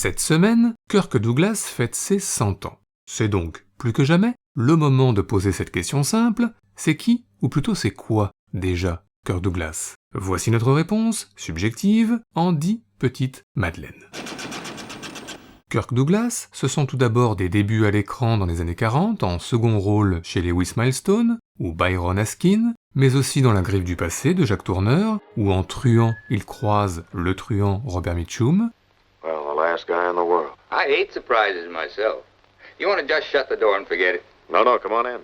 Cette semaine, Kirk Douglas fête ses 100 ans. C'est donc, plus que jamais, le moment de poser cette question simple, c'est qui, ou plutôt c'est quoi, déjà, Kirk Douglas? Voici notre réponse, subjective, en 10 petites madeleines. Kirk Douglas, ce sont tout d'abord des débuts à l'écran dans les années 40 en second rôle chez Lewis Milestone ou Byron Askin, mais aussi dans La Griffe du passé de Jacques Tourneur, où en truand il croise le truand Robert Mitchum. Well, the last guy in the world. I hate surprises myself. You want to just shut the door and forget it? No, come on in.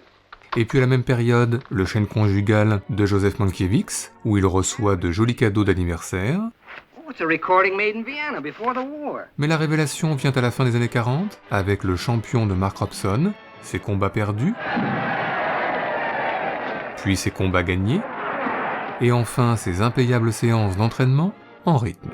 Et puis à la même période, Le chêne conjugal de Joseph Mankiewicz, où il reçoit de jolis cadeaux d'anniversaire. Oh, it's a recording made in Vienna before the war. Mais la révélation vient à la fin des années 40, avec Le champion de Mark Robson, ses combats perdus, puis ses combats gagnés, et enfin ses impayables séances d'entraînement en rythme.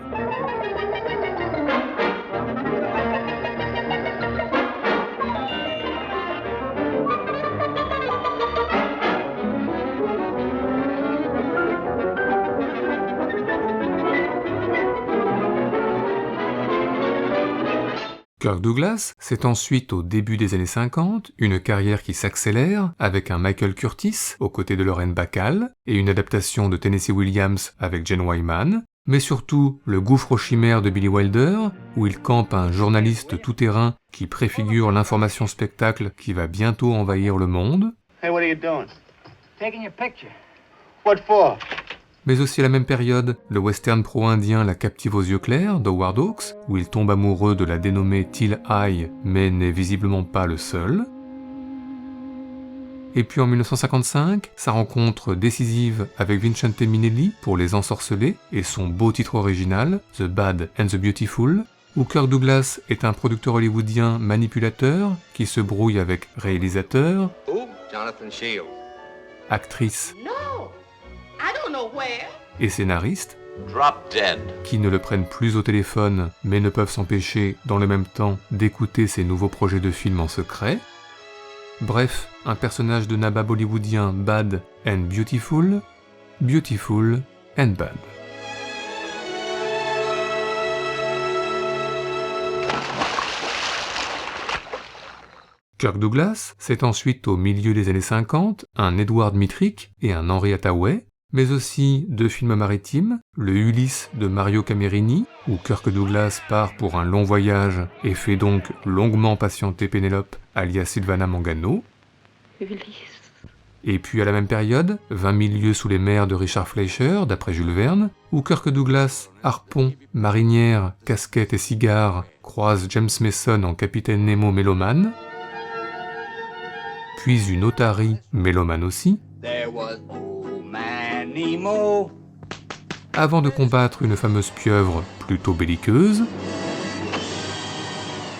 Kirk Douglas, c'est ensuite au début des années 50, une carrière qui s'accélère avec un Michael Curtis aux côtés de Lauren Bacall et une adaptation de Tennessee Williams avec Jane Wyman, mais surtout le gouffre aux chimères de Billy Wilder, où il campe un journaliste tout-terrain qui préfigure l'information spectacle qui va bientôt envahir le monde. Hey, what are you doing? Taking your picture. What for? Mais aussi à la même période, le western pro-indien La captive aux yeux clairs d'Howard Hawks, où il tombe amoureux de la dénommée Teal Eye, mais n'est visiblement pas le seul. Et puis en 1955, sa rencontre décisive avec Vincente Minnelli pour Les Ensorcelés et son beau titre original, The Bad and the Beautiful, où Kirk Douglas est un producteur hollywoodien manipulateur qui se brouille avec réalisateur, Who? Jonathan Shields. actrice No, I don't know where. et scénariste, Drop dead. qui ne le prennent plus au téléphone, mais ne peuvent s'empêcher, dans le même temps, d'écouter ses nouveaux projets de films en secret. Bref, un personnage de nabab hollywoodien bad and beautiful, beautiful and bad. Kirk Douglas, c'est ensuite au milieu des années 50, un Edward Mitrick et un Henry Hathaway, mais aussi deux films maritimes, le Ulysse de Mario Camerini, où Kirk Douglas part pour un long voyage et fait donc longuement patienter Pénélope, alias Sylvana Mangano. Ulysse. Et puis à la même période, 20 000 lieues sous les mers de Richard Fleischer, d'après Jules Verne, où Kirk Douglas, harpon, marinière, casquette et cigare, croise James Mason en Capitaine Nemo mélomane, puis une otarie mélomane aussi, There was old man Nemo. avant de combattre une fameuse pieuvre plutôt belliqueuse.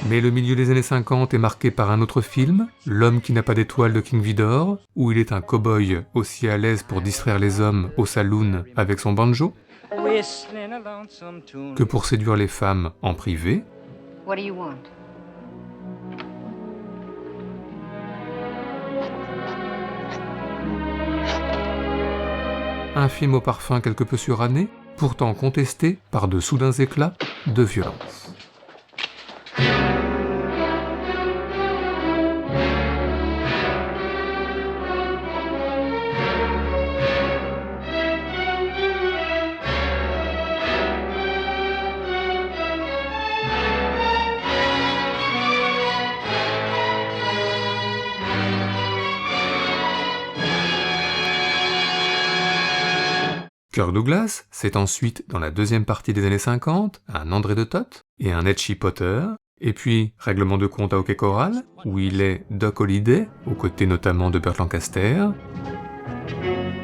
Mais le milieu des années 50 est marqué par un autre film, L'homme qui n'a pas d'étoile de King Vidor, où il est un cow-boy aussi à l'aise pour distraire les hommes au saloon avec son banjo, Whistling a lonesome tune. que pour séduire les femmes en privé. What do you want? Un film au parfum quelque peu suranné, pourtant contesté par de soudains éclats de violence. Kirk Douglas, c'est ensuite, dans la deuxième partie des années 50, un André de Toth et un Etchy Potter, et puis Règlement de compte à Hockey Choral, où il est Doc Holliday, aux côtés notamment de Burt Lancaster.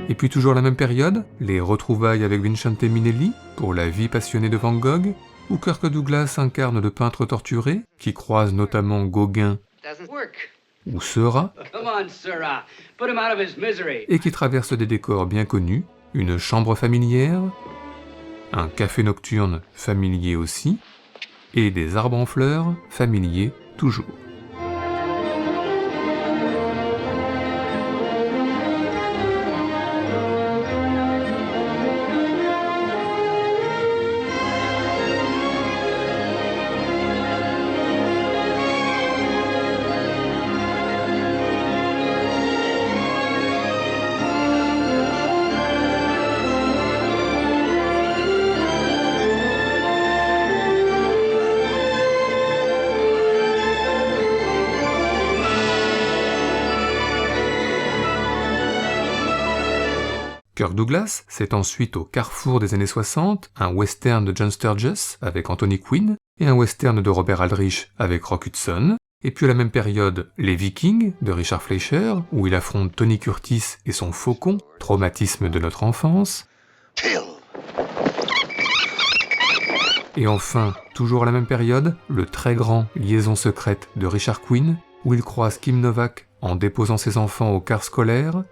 Et puis toujours la même période, les retrouvailles avec Vincente Minnelli pour La vie passionnée de Van Gogh, où Kirk Douglas incarne le peintre torturé, qui croise notamment Gauguin Doesn't work. ou Seurat, Come on, Sirrah. Put him out of his misery. et qui traverse des décors bien connus, une chambre familière, un café nocturne familier aussi, et des arbres en fleurs familiers toujours. Kirk Douglas, c'est ensuite au carrefour des années 60, un western de John Sturges avec Anthony Quinn et un western de Robert Aldrich avec Rock Hudson, et puis à la même période, Les Vikings de Richard Fleischer, où il affronte Tony Curtis et son faucon, traumatisme de notre enfance. Et enfin, toujours à la même période, le très grand Liaison secrète de Richard Quinn, où il croise Kim Novak en déposant ses enfants au car scolaire.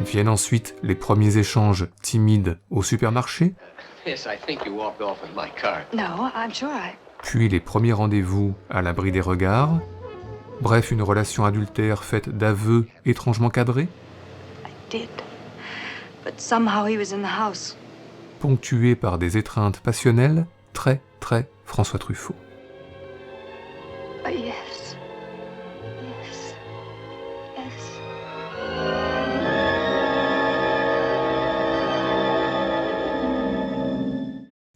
Viennent ensuite les premiers échanges timides au supermarché, Yes, I think you walked off with my car. No, I'm sure puis les premiers rendez-vous à l'abri des regards, bref une relation adultère faite d'aveux étrangement cadrés, did. But somehow he was in the house. ponctuée par des étreintes passionnelles, très François Truffaut. Yes. Yes. Yes.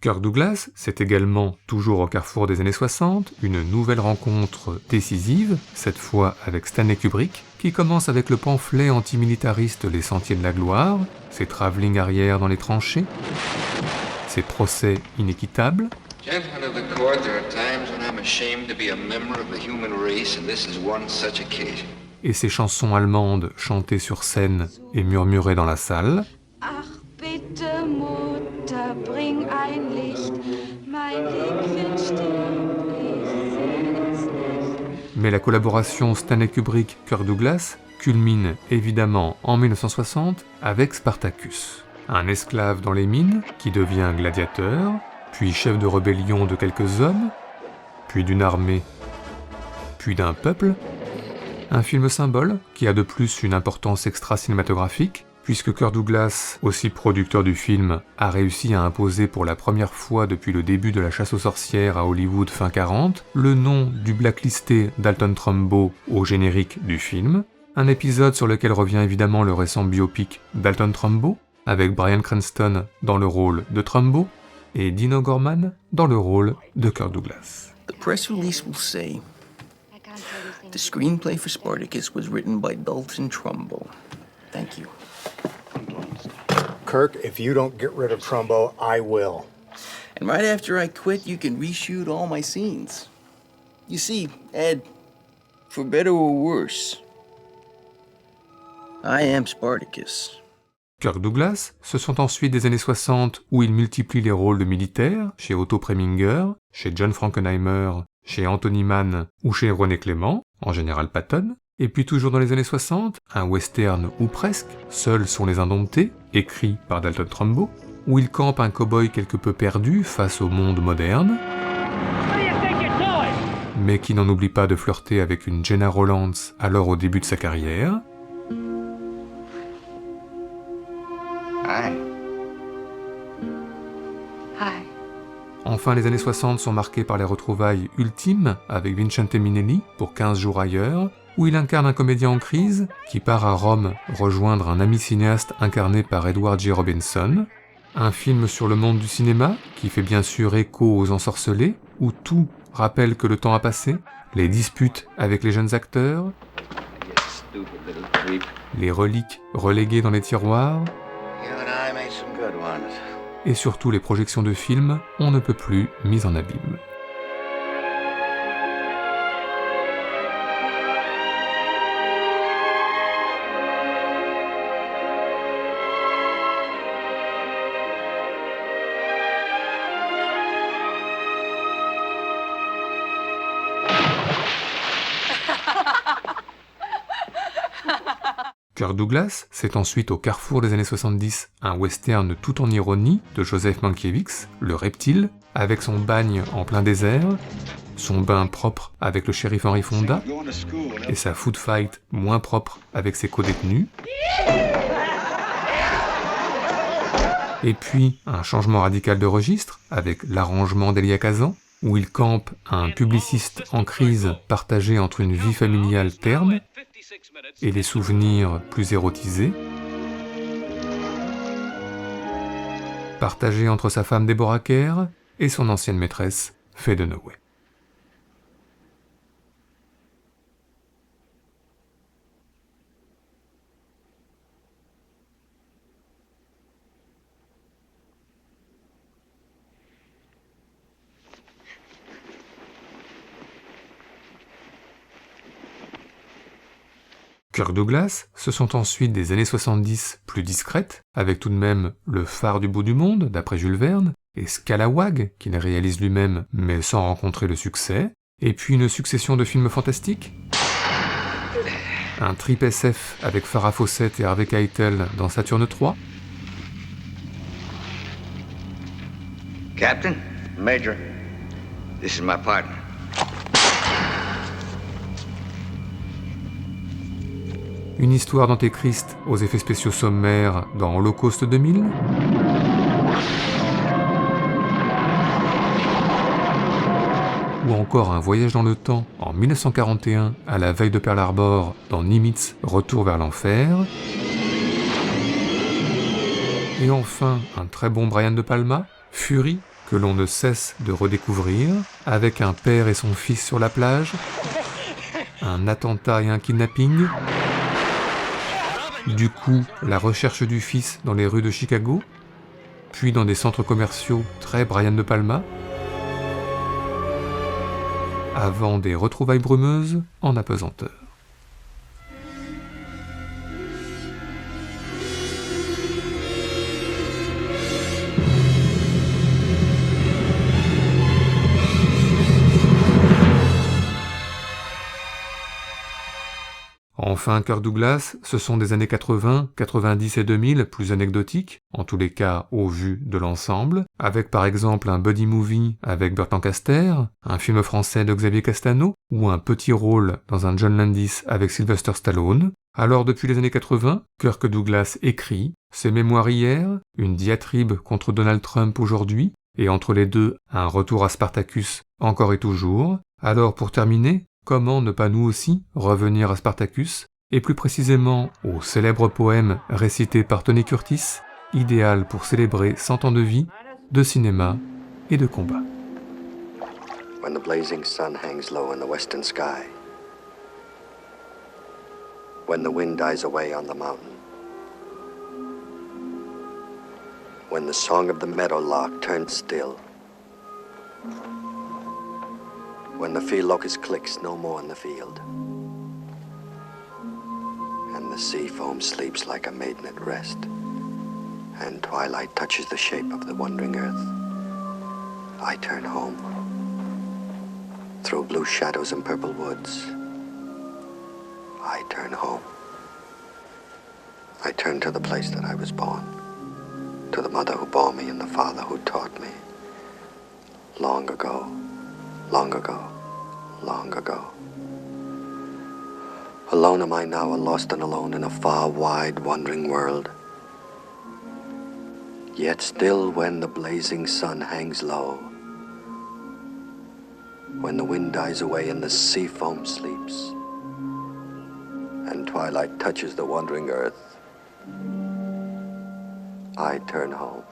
Kirk Douglas, c'est également, toujours au carrefour des années 60, une nouvelle rencontre décisive, cette fois avec Stanley Kubrick, qui commence avec le pamphlet antimilitariste Les Sentiers de la Gloire, ses travelling arrière dans les tranchées, ses procès inéquitables, Gentlemen of the court, there are times when I'm ashamed to be a member of the human race, and this is one such occasion. et ses chansons allemandes chantées sur scène et murmurées dans la salle, Ach, bitte, Mutter, bring ein Licht. Mein Liebchen stirbt, ich seh es nicht. mais la collaboration Stanley Kubrick-Kirk Douglas culmine évidemment en 1960 avec Spartacus, un esclave dans les mines qui devient gladiateur, puis chef de rébellion de quelques hommes, puis d'une armée, puis d'un peuple, un film symbole qui a de plus une importance extra-cinématographique, puisque Kirk Douglas, aussi producteur du film, a réussi à imposer pour la première fois depuis le début de la chasse aux sorcières à Hollywood fin 40, le nom du blacklisté Dalton Trumbo au générique du film, un épisode sur lequel revient évidemment le récent biopic Dalton Trumbo, avec Bryan Cranston dans le rôle de Trumbo, et Dean O'Gorman dans le rôle de Kirk Douglas. The press release will say I can't say anything. the screenplay for Spartacus was written by Dalton Trumbo. Thank you. Kirk, if you don't get rid of Trumbo, I will. And right after I quit, you can reshoot all my scenes. You see, Ed, for better or worse, I am Spartacus. Kirk Douglas, ce sont ensuite des années 60 où il multiplie les rôles de militaires, chez Otto Preminger, chez John Frankenheimer, chez Anthony Mann ou chez René Clément, en général Patton, et puis toujours dans les années 60, un western ou presque, Seuls sont les indomptés, écrit par Dalton Trumbo, où il campe un cow-boy quelque peu perdu face au monde moderne, mais qui n'en oublie pas de flirter avec une Gena Rowlands alors au début de sa carrière, Hi. Hi. Enfin, les années 60 sont marquées par les retrouvailles ultimes avec Vincente Minnelli pour 15 jours ailleurs, où il incarne un comédien en crise qui part à Rome rejoindre un ami cinéaste incarné par Edward G. Robinson, un film sur le monde du cinéma qui fait bien sûr écho aux Ensorcelés, où tout rappelle que le temps a passé, les disputes avec les jeunes acteurs, You stupid little creep. les reliques reléguées dans les tiroirs, You and I made some good ones. et surtout les projections de films on ne peut plus mises en abîme. Kirk Douglas, c'est ensuite au carrefour des années 70 un western tout en ironie de Joseph Mankiewicz, Le Reptile, avec son bagne en plein désert, son bain propre avec le shérif Henry Fonda, et sa food fight moins propre avec ses co-détenus. Et puis un changement radical de registre avec L'arrangement d'Elia Kazan, où il campe un publiciste en crise partagé entre une vie familiale terne et des souvenirs plus érotisés, partagé entre sa femme Deborah Kerr et son ancienne maîtresse Faye Dunaway. Kirk Douglas, ce sont ensuite des années 70 plus discrètes, avec tout de même Le Phare du bout du monde, d'après Jules Verne, et Scalawag, qu'il réalise lui-même, mais sans rencontrer le succès, et puis une succession de films fantastiques. Un trip SF avec Farrah Fawcett et Harvey Keitel dans Saturne 3. Captain, Major. this is my partner. Une histoire d'Antéchrist aux effets spéciaux sommaires dans Holocauste 2000. Ou encore un voyage dans le temps en 1941 à la veille de Pearl Harbor dans Nimitz, Retour vers l'enfer. Et enfin un très bon Brian De Palma, Fury, que l'on ne cesse de redécouvrir, avec un père et son fils sur la plage, un attentat et un kidnapping, du coup la recherche du fils dans les rues de Chicago, puis dans des centres commerciaux très Brian De Palma, avant des retrouvailles brumeuses en apesanteur. Enfin, Kirk Douglas, ce sont des années 80, 90 et 2000 plus anecdotiques, en tous les cas au vu de l'ensemble, avec par exemple un buddy movie avec Burt Lancaster, un film français de Xavier Castano, ou un petit rôle dans un John Landis avec Sylvester Stallone. Alors depuis les années 80, Kirk Douglas écrit ses mémoires hier, une diatribe contre Donald Trump aujourd'hui, et entre les deux, un retour à Spartacus encore et toujours. Alors pour terminer, comment ne pas nous aussi revenir à Spartacus, et plus précisément au célèbre poème récité par Tony Curtis, idéal pour célébrer 100 ans de vie, de cinéma et de combat. When the blazing sun hangs low in the western sky, when the wind dies away on the mountain, when the song of the meadowlark turns still, when the field locust clicks no more in the field, and the sea foam sleeps like a maiden at rest, and twilight touches the shape of the wandering earth, I turn home. Through blue shadows and purple woods, I turn home. I turn to the place that I was born, to the mother who bore me and the father who taught me. Long ago, long ago, long ago. Alone am I now, lost and alone in a far, wide, wandering world. Yet still when the blazing sun hangs low, when the wind dies away and the sea foam sleeps, and twilight touches the wandering earth, I turn home.